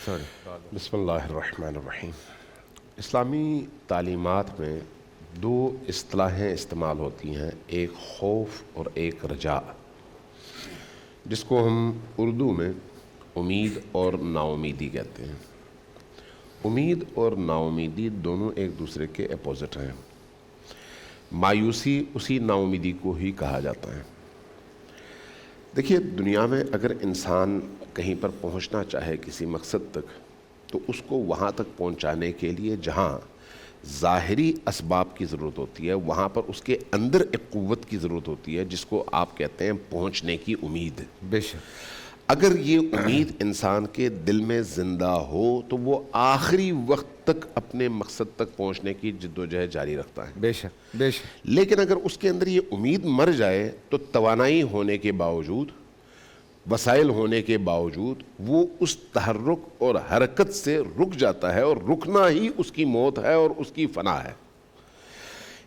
بسم اللہ الرحمن الرحیم۔ اسلامی تعلیمات میں دو اصطلاحیں استعمال ہوتی ہیں، ایک خوف اور ایک رجاء، جس کو ہم اردو میں امید اور ناامیدی کہتے ہیں۔ امید اور ناامیدی دونوں ایک دوسرے کے اپوزٹ ہیں۔ مایوسی اسی ناامیدی کو ہی کہا جاتا ہے۔ دیکھیے، دنیا میں اگر انسان کہیں پر پہنچنا چاہے کسی مقصد تک، تو اس کو وہاں تک پہنچانے کے لیے جہاں ظاہری اسباب کی ضرورت ہوتی ہے، وہاں پر اس کے اندر ایک قوت کی ضرورت ہوتی ہے، جس کو آپ کہتے ہیں پہنچنے کی امید۔ بے شک اگر یہ امید انسان کے دل میں زندہ ہو تو وہ آخری وقت تک اپنے مقصد تک پہنچنے کی جد و جہد جاری رکھتا ہے۔ بے شک بے شک لیکن اگر اس کے اندر یہ امید مر جائے تو توانائی ہونے کے باوجود، وسائل ہونے کے باوجود، وہ اس تحرک اور حرکت سے رک جاتا ہے، اور رکنا ہی اس کی موت ہے اور اس کی فنا ہے۔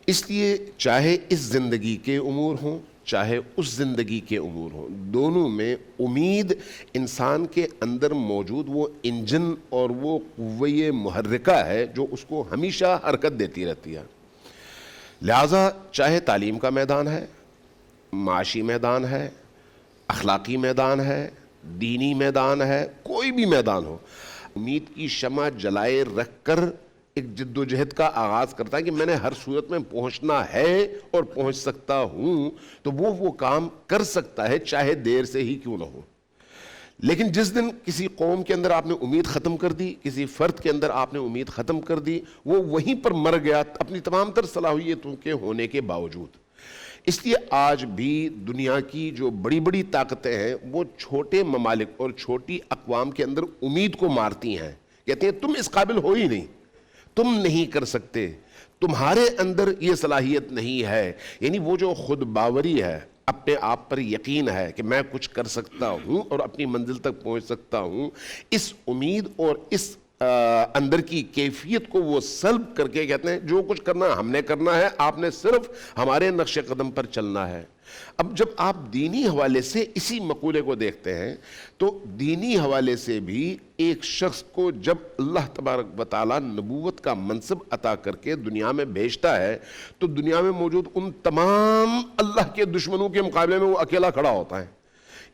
اس لیے چاہے اس زندگی کے امور ہوں، چاہے اس زندگی کے امور ہوں، دونوں میں امید انسان کے اندر موجود وہ انجن اور وہ قوہ محرکہ ہے جو اس کو ہمیشہ حرکت دیتی رہتی ہے۔ لہٰذا چاہے تعلیم کا میدان ہے، معاشی میدان ہے، اخلاقی میدان ہے، دینی میدان ہے، کوئی بھی میدان ہو، امید کی شمع جلائے رکھ کر ایک جد و جہد کا آغاز کرتا ہے کہ میں نے ہر صورت میں پہنچنا ہے اور پہنچ سکتا ہوں، تو وہ کام کر سکتا ہے، چاہے دیر سے ہی کیوں نہ ہو۔ لیکن جس دن کسی قوم کے اندر آپ نے امید ختم کر دی، کسی فرد کے اندر آپ نے امید ختم کر دی، وہ وہیں پر مر گیا اپنی تمام تر صلاحیتوں کے ہونے کے باوجود۔ اس لیے آج بھی دنیا کی جو بڑی بڑی طاقتیں ہیں، وہ چھوٹے ممالک اور چھوٹی اقوام کے اندر امید کو مارتی ہیں، کہتے ہیں تم اس قابل ہو ہی نہیں، تم نہیں کر سکتے، تمہارے اندر یہ صلاحیت نہیں ہے۔ یعنی وہ جو خود باوری ہے، اپنے آپ پر یقین ہے کہ میں کچھ کر سکتا ہوں اور اپنی منزل تک پہنچ سکتا ہوں، اس امید اور اس اندر کی کیفیت کو وہ سلب کر کے کہتے ہیں جو کچھ کرنا ہم نے کرنا ہے، آپ نے صرف ہمارے نقش قدم پر چلنا ہے۔ اب جب آپ دینی حوالے سے اسی مقولے کو دیکھتے ہیں، تو دینی حوالے سے بھی ایک شخص کو جب اللہ تبارک و تعالیٰ نبوت کا منصب عطا کر کے دنیا میں بھیجتا ہے، تو دنیا میں موجود ان تمام اللہ کے دشمنوں کے مقابلے میں وہ اکیلا کھڑا ہوتا ہے۔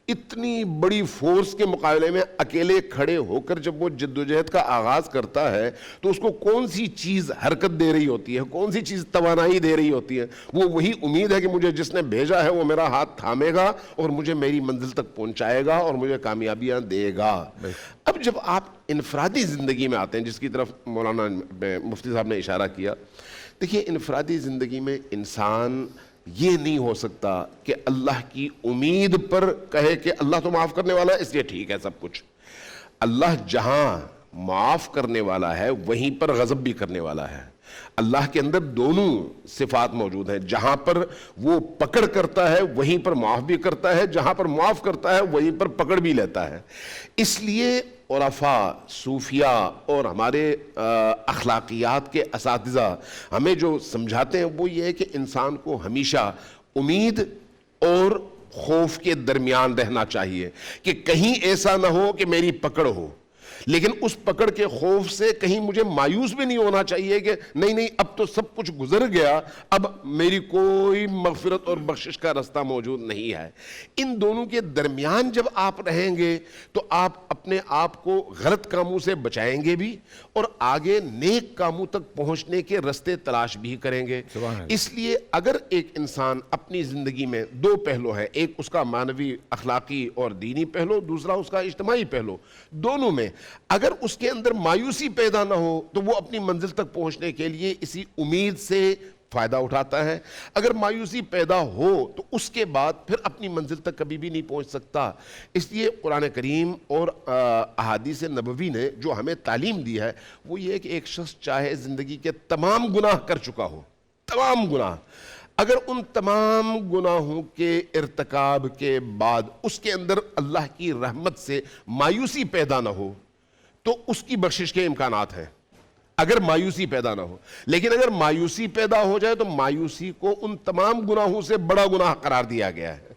اتنی بڑی فورس کے مقابلے میں اکیلے کھڑے ہو کر جب وہ جد و جہد کا آغاز کرتا ہے، تو اس کو کون سی چیز حرکت دے رہی ہوتی ہے، کون سی چیز توانائی دے رہی ہوتی ہے؟ وہ وہی امید ہے کہ مجھے جس نے بھیجا ہے وہ میرا ہاتھ تھامے گا اور مجھے میری منزل تک پہنچائے گا اور مجھے کامیابیاں دے گا۔ اب جب آپ انفرادی زندگی میں آتے ہیں، جس کی طرف مولانا مفتی صاحب نے اشارہ کیا، دیکھیے انفرادی زندگی میں انسان یہ نہیں ہو سکتا کہ اللہ کی امید پر کہے کہ اللہ تو معاف کرنے والا ہے اس لیے ٹھیک ہے سب کچھ۔ اللہ جہاں معاف کرنے والا ہے وہیں پر غضب بھی کرنے والا ہے۔ اللہ کے اندر دونوں صفات موجود ہیں، جہاں پر وہ پکڑ کرتا ہے وہیں پر معاف بھی کرتا ہے، جہاں پر معاف کرتا ہے وہیں پر پکڑ بھی لیتا ہے۔ اس لیے عرفاء، صوفیاء اور ہمارے اخلاقیات کے اساتذہ ہمیں جو سمجھاتے ہیں وہ یہ ہے کہ انسان کو ہمیشہ امید اور خوف کے درمیان رہنا چاہیے، کہ کہیں ایسا نہ ہو کہ میری پکڑ ہو، لیکن اس پکڑ کے خوف سے کہیں مجھے مایوس بھی نہیں ہونا چاہیے کہ نہیں اب تو سب کچھ گزر گیا، اب میری کوئی مغفرت اور بخشش کا رستہ موجود نہیں ہے۔ ان دونوں کے درمیان جب آپ رہیں گے تو آپ اپنے آپ کو غلط کاموں سے بچائیں گے بھی، اور آگے نیک کاموں تک پہنچنے کے رستے تلاش بھی کریں گے۔ اس لیے اگر ایک انسان اپنی زندگی میں دو پہلو ہیں، ایک اس کا معنوی اخلاقی اور دینی پہلو، دوسرا اس کا اجتماعی پہلو، دونوں میں اگر اس کے اندر مایوسی پیدا نہ ہو تو وہ اپنی منزل تک پہنچنے کے لیے اسی امید سے فائدہ اٹھاتا ہے۔ اگر مایوسی پیدا ہو تو اس کے بعد پھر اپنی منزل تک کبھی بھی نہیں پہنچ سکتا۔ اس لیے قرآن کریم اور احادیث نبوی نے جو ہمیں تعلیم دی ہے وہ یہ ہے کہ ایک شخص چاہے زندگی کے تمام گناہ کر چکا ہو، تمام گناہ، اگر ان تمام گناہوں کے ارتکاب کے بعد اس کے اندر اللہ کی رحمت سے مایوسی پیدا نہ ہو تو اس کی بخشش کے امکانات ہیں، اگر مایوسی پیدا نہ ہو۔ لیکن اگر مایوسی پیدا ہو جائے تو مایوسی کو ان تمام گناہوں سے بڑا گناہ قرار دیا گیا ہے۔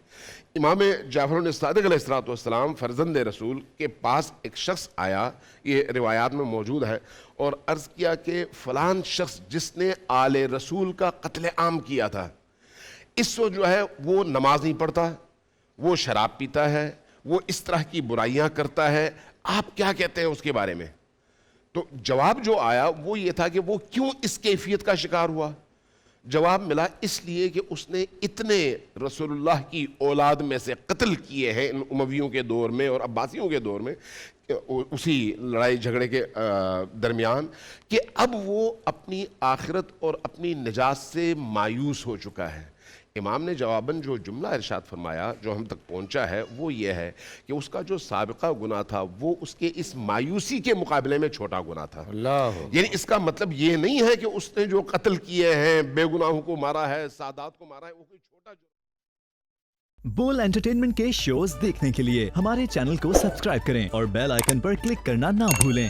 امام جعفر صادق علیہ الصلوۃ والسلام فرزند رسول کے پاس ایک شخص آیا، یہ روایات میں موجود ہے، اور عرض کیا کہ فلان شخص جس نے آل رسول کا قتل عام کیا تھا، اس وقت جو ہے وہ نماز نہیں پڑھتا، وہ شراب پیتا ہے، وہ اس طرح کی برائیاں کرتا ہے، آپ کیا کہتے ہیں اس کے بارے میں؟ تو جواب جو آیا وہ یہ تھا کہ وہ کیوں اس کیفیت کا شکار ہوا؟ جواب ملا اس لیے کہ اس نے اتنے رسول اللہ کی اولاد میں سے قتل کیے ہیں ان امویوں کے دور میں اور عباسیوں کے دور میں، اسی لڑائی جھگڑے کے درمیان، کہ اب وہ اپنی آخرت اور اپنی نجات سے مایوس ہو چکا ہے۔ امام نے جواباً جو جملہ ارشاد فرمایا جو ہم تک پہنچا ہے وہ یہ ہے کہ اس کا جو سابقہ گناہ تھا وہ اس کے اس مایوسی کے مقابلے میں چھوٹا گناہ تھا۔ یعنی اس کا مطلب یہ نہیں ہے کہ اس نے جو قتل کیے ہیں، بے گناہوں کو مارا ہے، سادات کو مارا ہے، وہ کوئی چھوٹا بول انٹرٹینمنٹ کے شوز دیکھنے کے لیے ہمارے چینل کو سبسکرائب کریں اور بیل آئیکن پر کلک کرنا نہ بھولیں۔